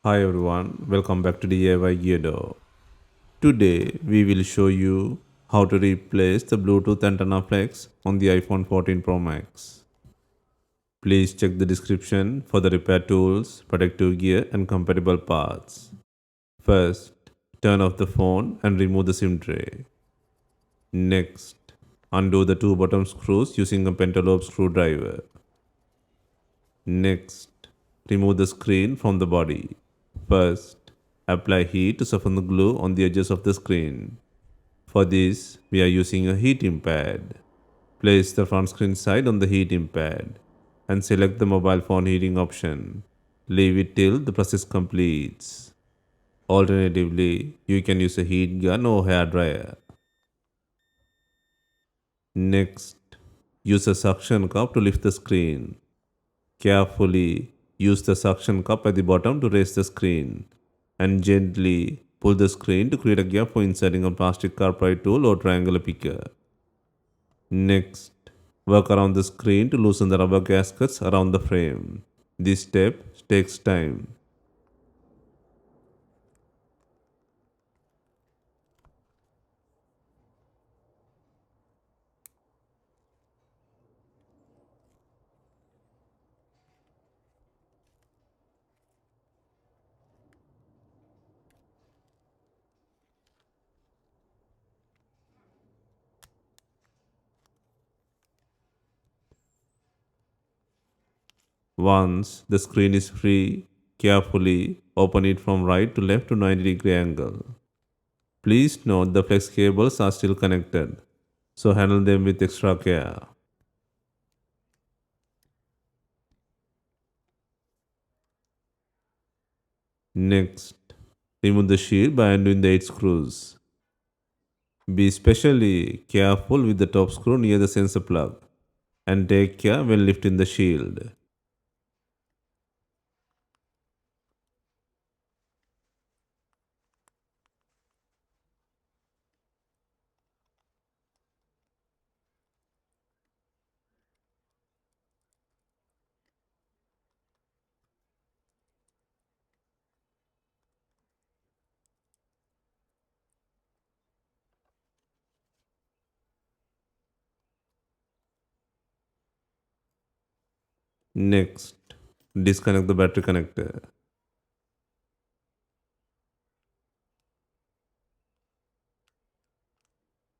Hi everyone, welcome back to DYOR. Today we will show you how to replace the Bluetooth antenna flex on the iPhone 14 Pro Max. Please check the description for the repair tools, protective gear and compatible parts. First, turn off the phone and remove the SIM tray. Next, undo the two bottom screws using a pentalobe screwdriver. Next, remove the screen from the body. First, apply heat to soften the glue on the edges of the screen. For this, we are using a heating pad. Place the front screen side on the heating pad and select the mobile phone heating option. Leave it till the process completes. Alternatively, you can use a heat gun or hair dryer. Next, use a suction cup to lift the screen. Carefully use the suction cup at the bottom to raise the screen and gently pull the screen to create a gap for inserting a plastic carpet tool or triangular picker. Next, work around the screen to loosen the rubber gaskets around the frame. This step takes time. Once the screen is free, carefully open it from right to left to 90-degree angle. Please note the flex cables are still connected, so handle them with extra care. Next, remove the shield by undoing the 8 screws. Be especially careful with the top screw near the sensor plug and take care when lifting the shield. Next, disconnect the battery connector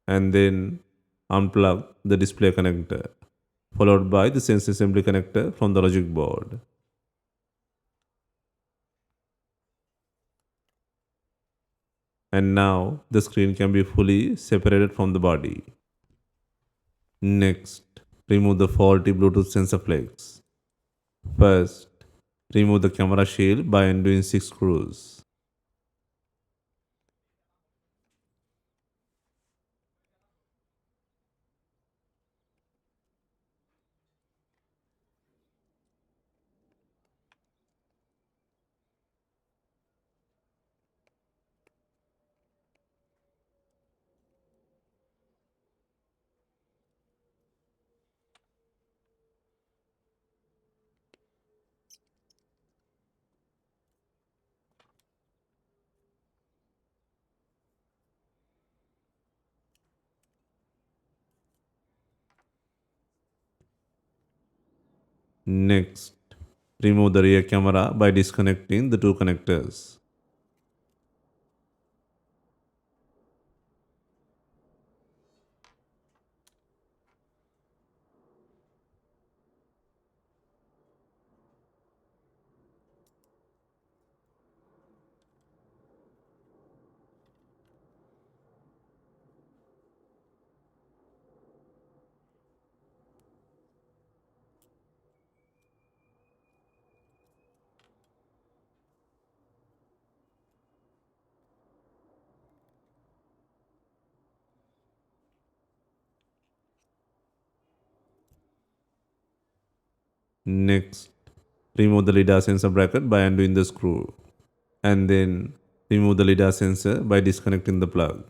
and then unplug the display connector, followed by the sensor assembly connector from the logic board. And now the screen can be fully separated from the body. Next, remove the faulty Bluetooth sensor flex. First, remove the camera shield by undoing 6 screws. Next, remove the rear camera by disconnecting the two connectors. Next, remove the Lidar sensor bracket by undoing the screw. And then remove the Lidar sensor by disconnecting the plug.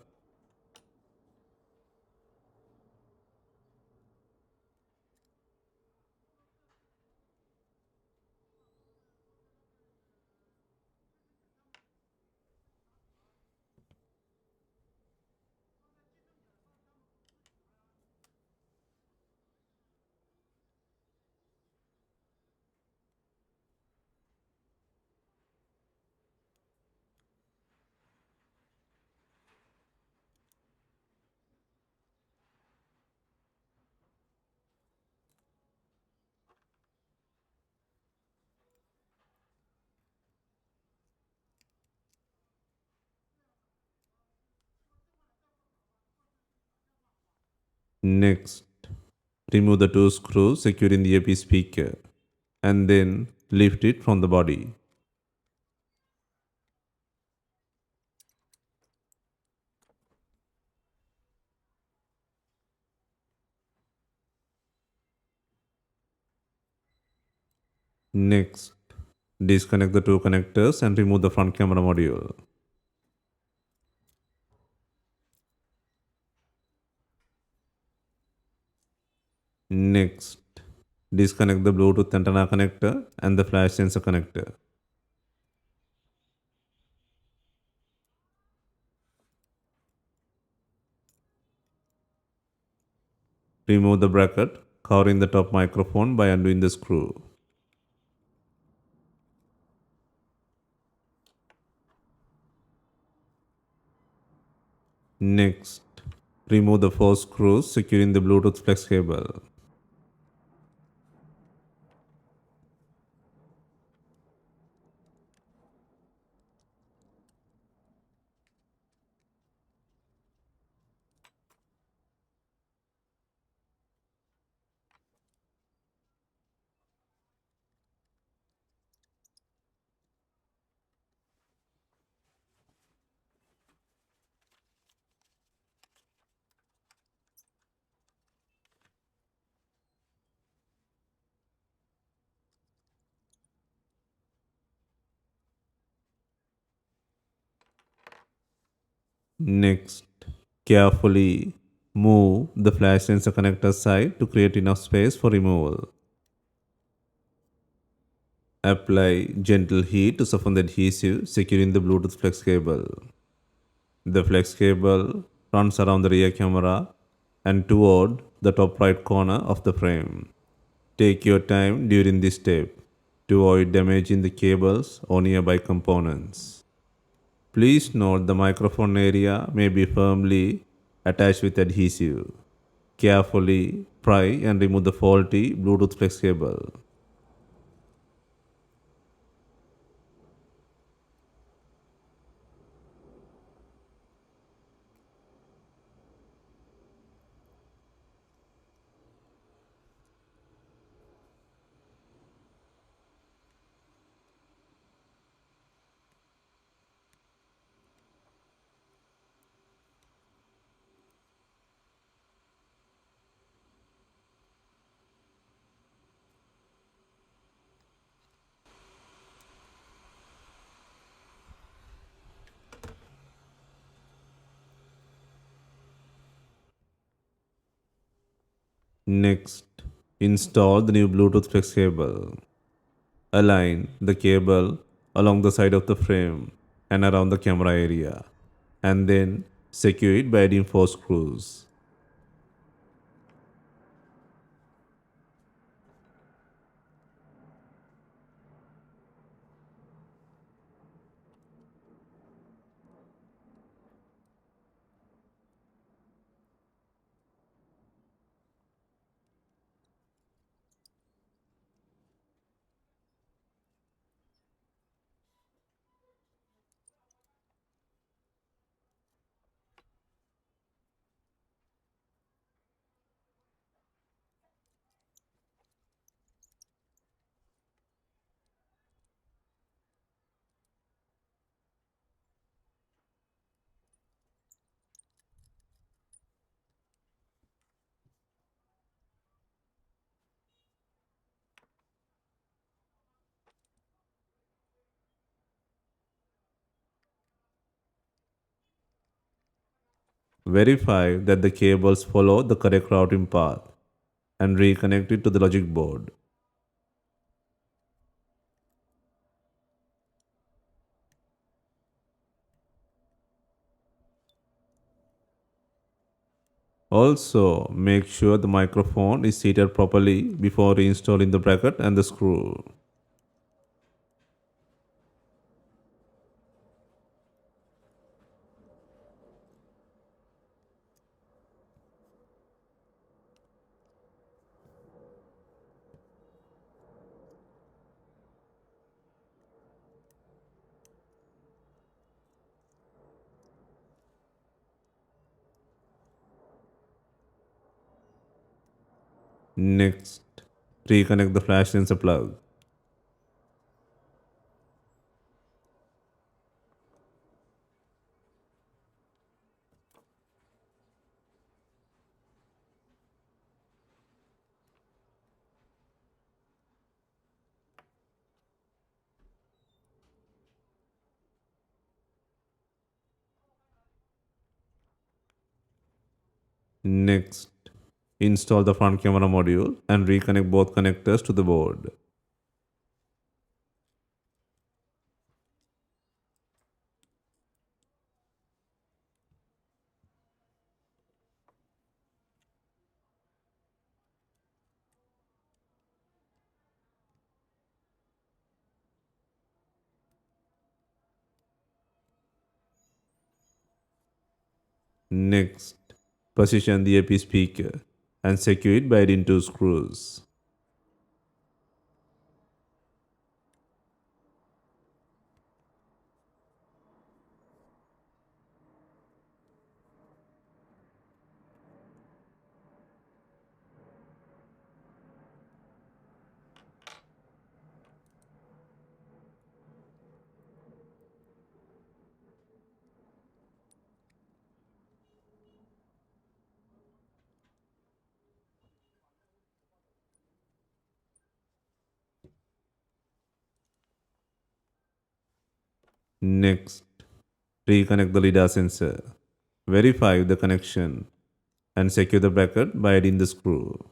Next, remove the two screws securing the earpiece speaker and then lift it from the body. Next, disconnect the two connectors and remove the front camera module. Next, disconnect the Bluetooth antenna connector and the flash sensor connector. Remove the bracket covering the top microphone by undoing the screw. Next, remove the four screws securing the Bluetooth flex cable. Next, carefully move the flash sensor connector side to create enough space for removal. Apply gentle heat to soften the adhesive securing the Bluetooth flex cable. The flex cable runs around the rear camera and toward the top right corner of the frame. Take your time during this step to avoid damaging the cables or nearby components. Please note the microphone area may be firmly attached with adhesive. Carefully pry and remove the faulty Bluetooth flex cable. Next, install the new Bluetooth flex cable. Align the cable along the side of the frame and around the camera area, and then secure it by adding 4 screws. Verify that the cables follow the correct routing path and reconnect it to the logic board. Also, make sure the microphone is seated properly before reinstalling the bracket and the screw. Next, reconnect the flash sensor plug. Next, install the front camera module and reconnect both connectors to the board. Next, position the earpiece speaker and secure it by adding two screws. Next, reconnect the Lidar sensor. Verify the connection and secure the bracket by adding the screw.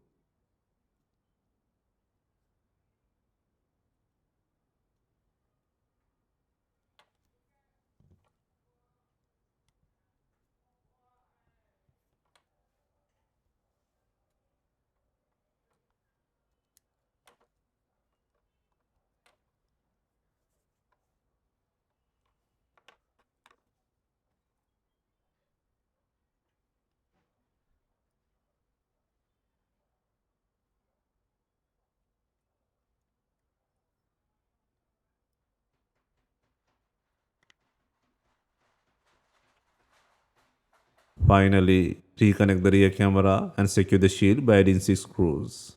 Finally, reconnect the rear camera and secure the shield by adding 6 screws.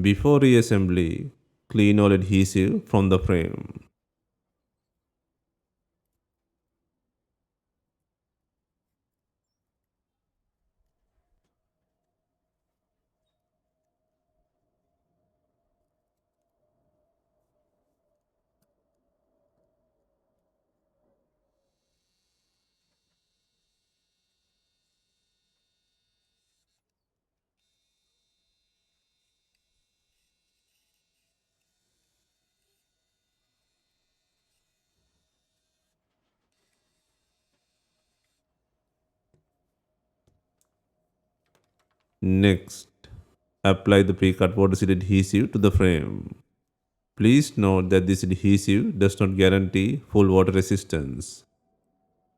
Before reassembly, clean all adhesive from the frame. Next, apply the pre-cut water-seal adhesive to the frame. Please note that this adhesive does not guarantee full water resistance.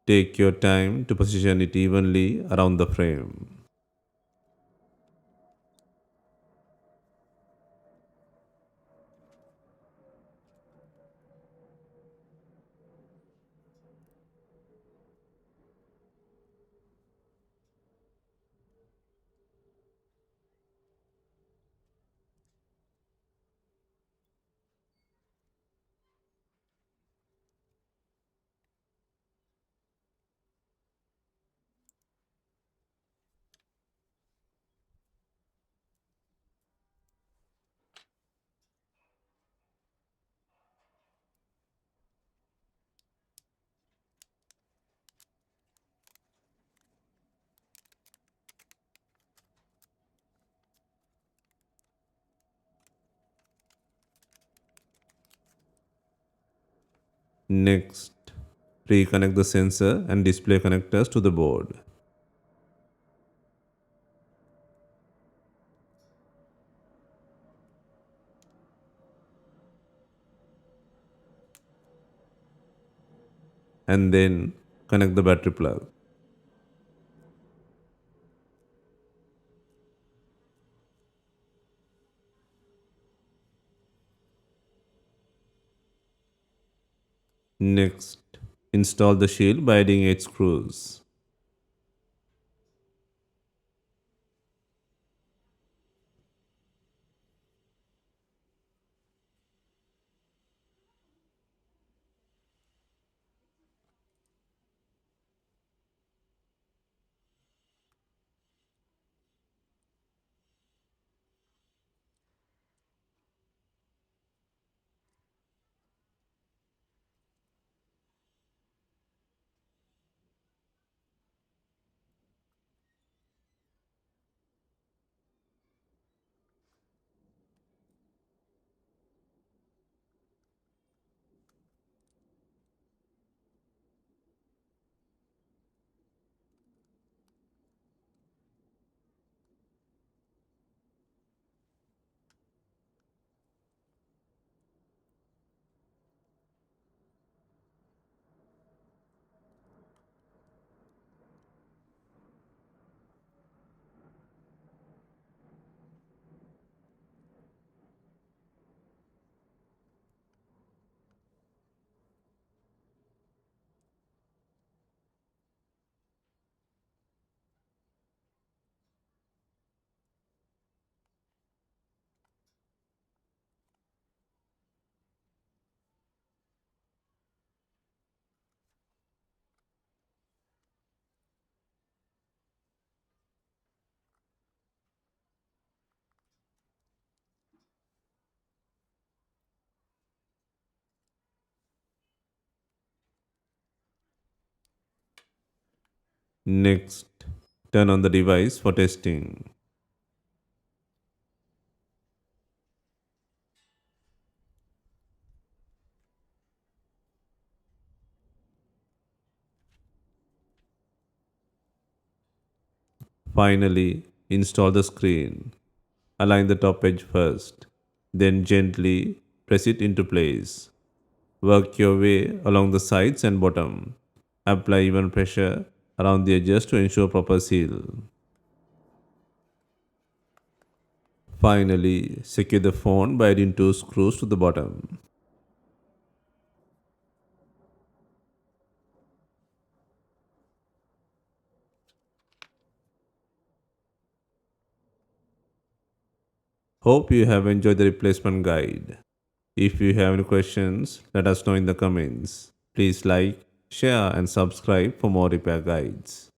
Take your time to position it evenly around the frame. Next, reconnect the sensor and display connectors to the board. And then connect the battery plug. Next, install the shield by adding 8 screws. Next, turn on the device for testing. Finally, install the screen. Align the top edge first, then gently press it into place. Work your way along the sides and bottom. Apply even pressure around the edges to ensure proper seal. Finally, secure the phone by adding 2 screws to the bottom. Hope you have enjoyed the replacement guide. If you have any questions, let us know in the comments. Please like, share, and subscribe for more repair guides.